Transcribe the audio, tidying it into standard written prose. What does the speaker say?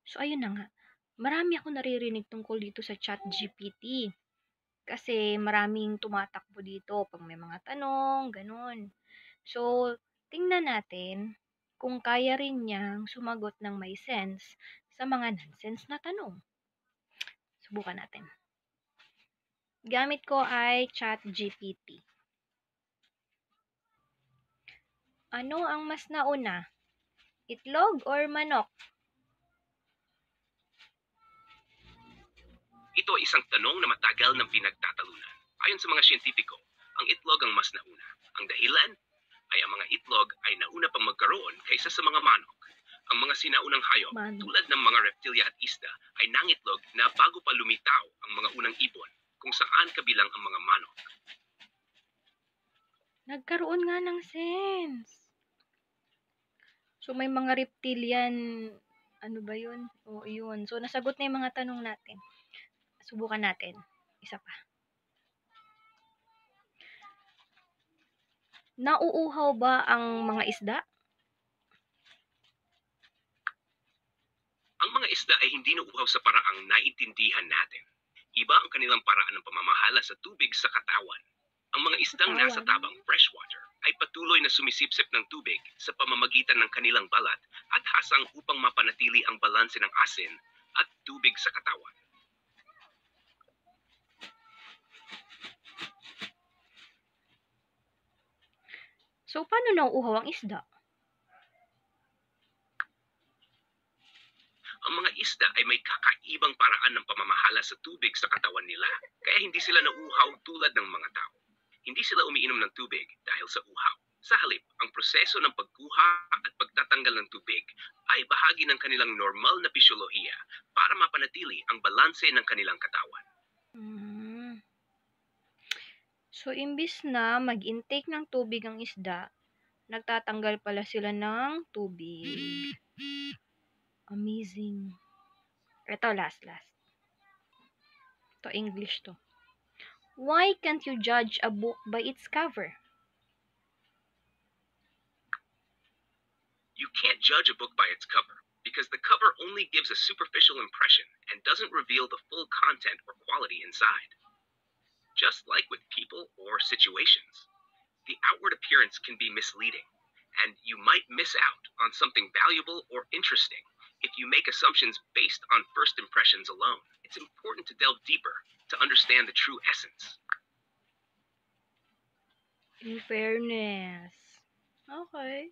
So, ayun na nga. Marami akong naririnig tungkol dito sa ChatGPT. Kasi maraming tumatakbo dito 'pag may mga tanong, gano'n. So, tingnan natin kung kaya rin niyang sumagot ng may sense sa mga nonsense na tanong. Subukan natin. Gamit ko ay ChatGPT. Ano ang mas nauna? Itlog or manok? Ito ay isang tanong na matagal ng pinagtatalunan. Ayon sa mga siyentipiko, ang itlog ang mas nauna. Ang dahilan ay ang mga itlog ay nauna pang magkaroon kaysa sa mga manok. Ang mga sinaunang hayop, Manok. tulad ng mga reptilya at isda, ay nangitlog na bago pa lumitaw ang mga unang ibon, kung saan kabilang ang mga manok. Nagkaroon nga ng sense. So, may mga reptilian, ano ba yun? O, yun. So, nasagot na yung mga tanong natin. Subukan natin. Isa pa. Nauuhaw ba ang mga isda? Ang mga isda ay hindi nauuhaw sa paraang naintindihan natin. Iba ang kanilang paraan ng pamamahala sa tubig sa katawan. Ang mga isdang nasa Katawan. tabang freshwater ay patuloy na sumisipsip ng tubig sa pamamagitan ng kanilang balat at hasang upang mapanatili ang balanse ng asin at tubig sa katawan. So, paano nauuhaw ang isda? Ang mga isda ay may kakaibang paraan ng pamamahala sa tubig sa katawan nila, kaya hindi sila nauuhaw tulad ng mga tao. Hindi sila umiinom ng tubig dahil sa uhaw. Sa halip, ang proseso ng pagkuha at pagtatanggal ng tubig ay bahagi ng kanilang normal na pisyolohiya para mapanatili ang balanse ng kanilang katawan. Hmm. So, imbis na mag-intake ng tubig ang isda, nagtatanggal pala sila ng tubig. Amazing. Ito, last. To English to. Why can't you judge a book by its cover? You can't judge a book by its cover because the cover only gives a superficial impression and doesn't reveal the full content or quality inside. Just like with people or situations, the outward appearance can be misleading, and you might miss out on something valuable or interesting if you make assumptions based on first impressions alone. It's important to delve deeper to understand the true essence. In fairness. Okay.